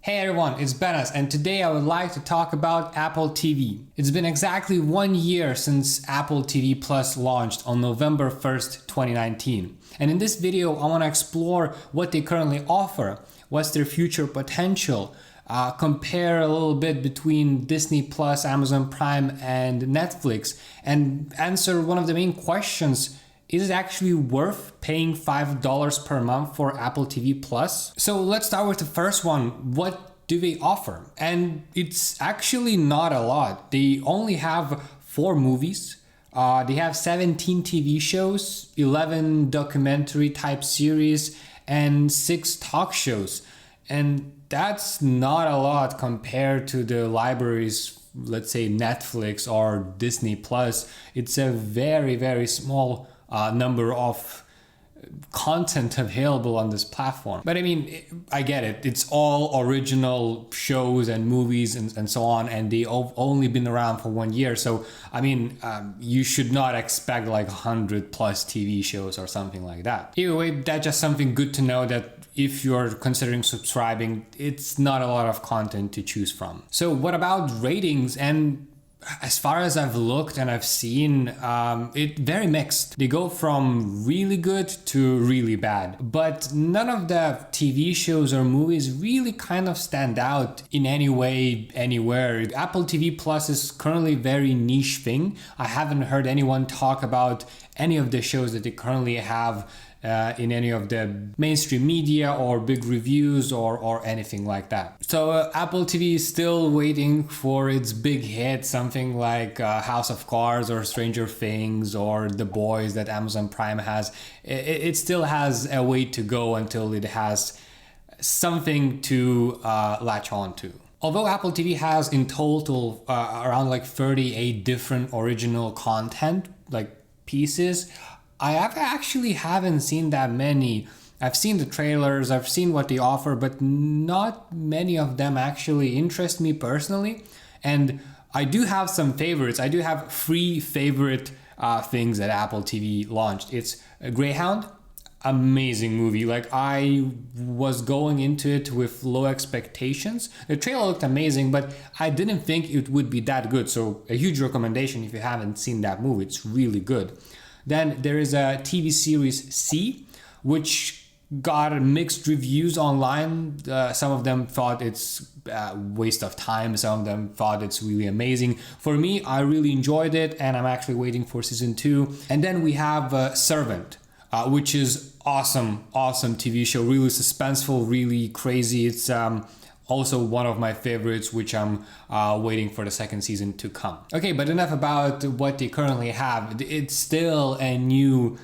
Hey everyone, it's Benas, and today I would like to talk about Apple TV. It's been exactly 1 year since Apple TV Plus launched on November 1st, 2019. And in this video, I want to explore what they currently offer, what's their future potential, compare a little bit between Disney Plus, Amazon Prime, and Netflix, and answer one of the main questions. Is it actually worth paying $5 per month for Apple TV Plus? So let's start with the first one. What do they offer? And it's actually not a lot. They only have 4 movies. They have 17 TV shows, 11 documentary type series, and 6 talk shows. And that's not a lot compared to the libraries, let's say Netflix or Disney Plus. It's a very, very small number of content available on this platform. But I mean, I get it. It's all original shows and movies and so on, and they've only been around for 1 year. So, I mean, you should not expect like 100 plus TV shows or something like that. Either way, that's just something good to know that if you're considering subscribing, it's not a lot of content to choose from. So what about ratings? And as far as I've looked and I've seen, it very mixed. They go from really good to really bad, but none of the TV shows or movies really kind of stand out in any way, anywhere. Apple TV Plus is currently a very niche thing. I haven't heard anyone talk about any of the shows that they currently have in any of the mainstream media or big reviews or anything like that. So Apple TV is still waiting for its big hit, something like House of Cards or Stranger Things or The Boys that Amazon Prime has. It still has a way to go until it has something to latch on to. Although Apple TV has in total around like 38 different original content, like pieces, I actually haven't seen that many. I've seen the trailers, I've seen what they offer, but not many of them actually interest me personally. And I do have some favorites. I do have 3 favorite things that Apple TV launched. It's Greyhound, amazing movie. Like, I was going into it with low expectations. The trailer looked amazing, but I didn't think it would be that good. So a huge recommendation if you haven't seen that movie. It's really good. Then there is a TV series C, which got mixed reviews online. Some of them thought it's a waste of time. Some of them thought it's really amazing. For me, I really enjoyed it, and I'm actually waiting for season 2. And then we have Servant, which is awesome TV show. Really suspenseful, really crazy. It's also one of my favorites, which I'm waiting for the second season to come. Okay, but enough about what they currently have. It's still a new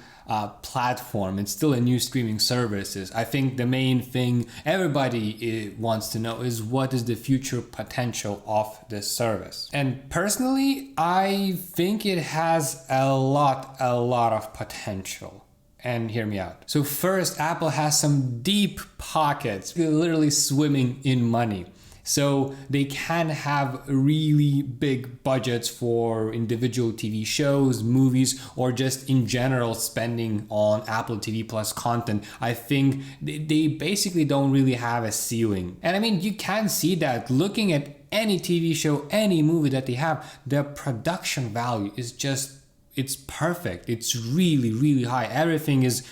platform. It's still a new streaming services. I think the main thing everybody wants to know is what is the future potential of this service. And personally, I think it has a lot of potential. And hear me out. So first, Apple has some deep pockets. They're literally swimming in money. So they can have really big budgets for individual TV shows, movies, or just in general spending on Apple TV Plus content. I think they basically don't really have a ceiling. And I mean, you can see that looking at any TV show, any movie that they have, the production value is just, it's perfect. It's really high. Everything is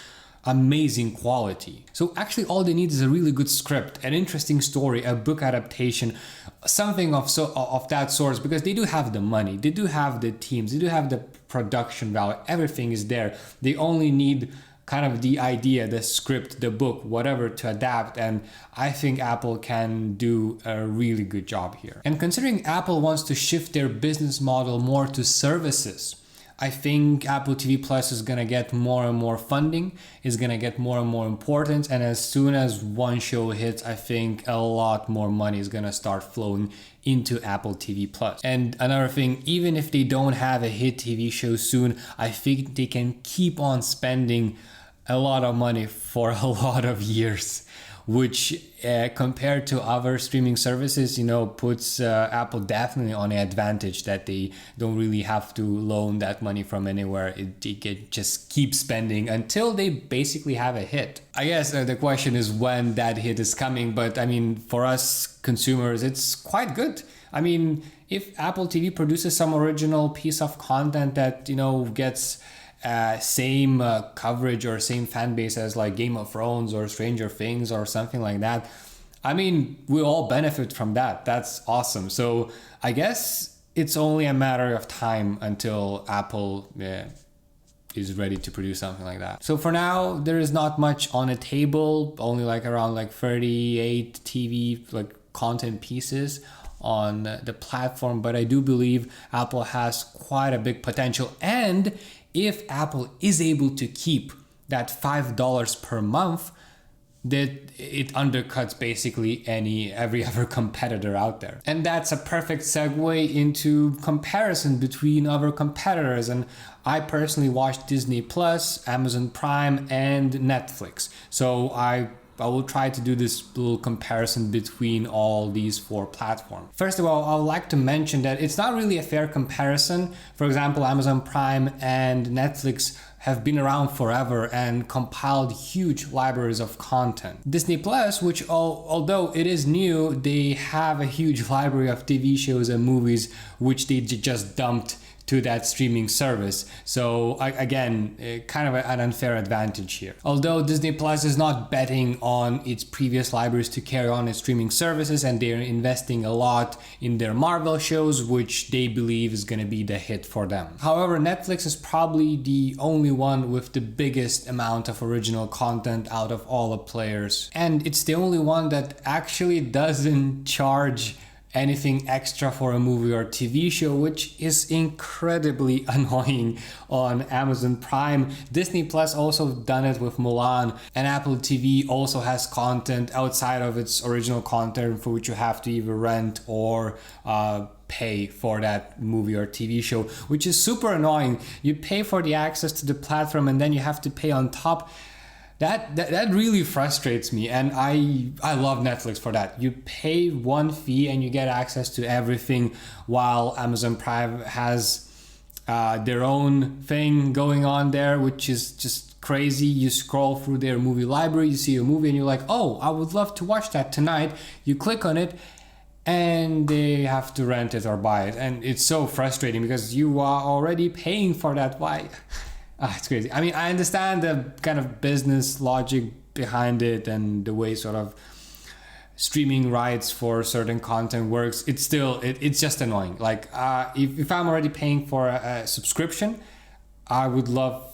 amazing quality. So actually all they need is a really good script, an interesting story, a book adaptation, something of that sort, because they do have the money, they do have the teams, they do have the production value, everything is there. They only need kind of the idea, the script, the book, whatever to adapt, and I think Apple can do a really good job here. And considering Apple wants to shift their business model more to services, I think Apple TV Plus is going to get more and more funding, is going to get more and more importance, and as soon as one show hits, I think a lot more money is going to start flowing into Apple TV Plus. And another thing, even if they don't have a hit TV show soon, I think they can keep on spending a lot of money for a lot of years. which compared to other streaming services, puts Apple definitely on an advantage that they don't really have to loan that money from anywhere. They can just keep spending until they basically have a hit. I guess the question is when that hit is coming, but I mean, for us consumers, it's quite good. I mean, if Apple TV produces some original piece of content that, gets same coverage or same fan base as like Game of Thrones or Stranger Things or something like that, I mean, we all benefit from that. That's awesome. So I guess it's only a matter of time until Apple is ready to produce something like that. So for now, there is not much on the table, only like around like 38 TV like content pieces on the platform, but I do believe Apple has quite a big potential. And if Apple is able to keep that $5 per month, that it undercuts basically every other competitor out there. And that's a perfect segue into comparison between other competitors. And I personally watch Disney Plus, Amazon Prime, and Netflix. So I will try to do this little comparison between all these 4 platforms. First of all, I would like to mention that it's not really a fair comparison. For example, Amazon Prime and Netflix have been around forever and compiled huge libraries of content. Disney Plus, which although it is new, they have a huge library of TV shows and movies which they just dumped to that streaming service. So again, kind of an unfair advantage here. Although Disney Plus is not betting on its previous libraries to carry on its streaming services, and they're investing a lot in their Marvel shows, which they believe is going to be the hit for them. However, Netflix is probably the only one with the biggest amount of original content out of all the players. And it's the only one that actually doesn't charge anything extra for a movie or TV show, which is incredibly annoying on Amazon Prime. Disney Plus also done it with Mulan, and Apple TV also has content outside of its original content for which you have to either rent or pay for that movie or TV show, which is super annoying. You pay for the access to the platform and then you have to pay on top. That really frustrates me, and I love Netflix for that. You pay one fee and you get access to everything, while Amazon Prime has their own thing going on there, which is just crazy. You scroll through their movie library, you see a movie and you're like, oh, I would love to watch that tonight. You click on it and they have to rent it or buy it, and it's so frustrating because you are already paying for that. Why? It's crazy. I mean, I understand the kind of business logic behind it and the way sort of streaming rights for certain content works. It's just annoying. Like if I'm already paying for a subscription, I would love,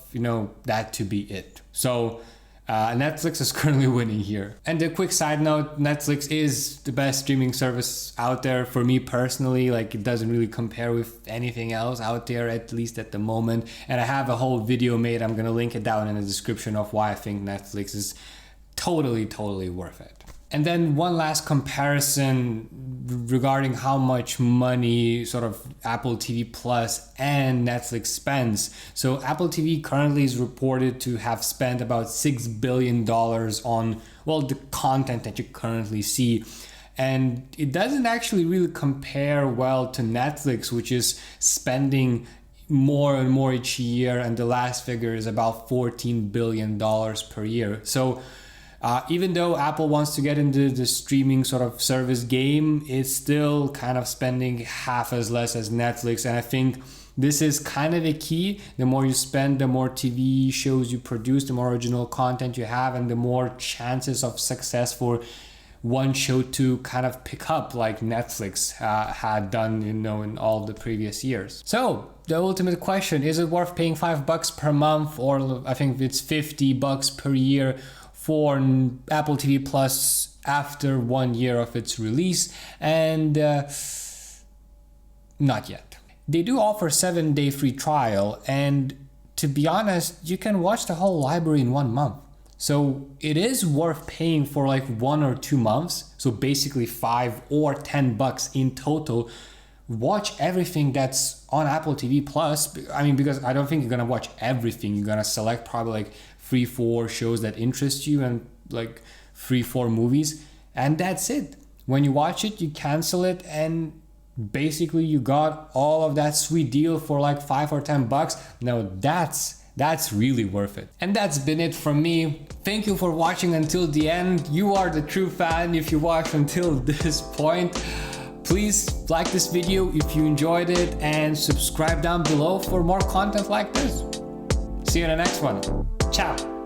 that to be it. So Netflix is currently winning here. And a quick side note, Netflix is the best streaming service out there for me personally. Like, it doesn't really compare with anything else out there, at least at the moment. And I have a whole video made. I'm gonna link it down in the description of why I think Netflix is totally worth it. And then one last comparison regarding how much money sort of Apple TV Plus and Netflix spends. So Apple TV currently is reported to have spent about $6 billion on, well, the content that you currently see. And it doesn't actually really compare well to Netflix, which is spending more and more each year. And the last figure is about $14 billion per year. So even though Apple wants to get into the streaming sort of service game, it's still kind of spending half as less as Netflix. And I think this is kind of the key. The more you spend, the more TV shows you produce, the more original content you have, and the more chances of success for one show to kind of pick up, like Netflix had done, in all the previous years. So the ultimate question, is it worth paying $5 per month, or I think it's $50 per year for Apple TV Plus after 1 year of its release? And not yet. They do offer 7-day free trial, and to be honest, you can watch the whole library in 1 month. So it is worth paying for like 1 or 2 months. So basically $5 or $10 in total. Watch everything that's on Apple TV Plus. I mean, because I don't think you're gonna watch everything. You're gonna select probably like 3-4 shows that interest you and like 3-4 movies, and that's it. When you watch it, you cancel it, and basically you got all of that sweet deal for like $5 or $10. Now that's really worth it. And that's been it from me. Thank you for watching until the end. You are the true fan if you watched until this point. Please like this video if you enjoyed it, and subscribe down below for more content like this. See you in the next one. Ciao.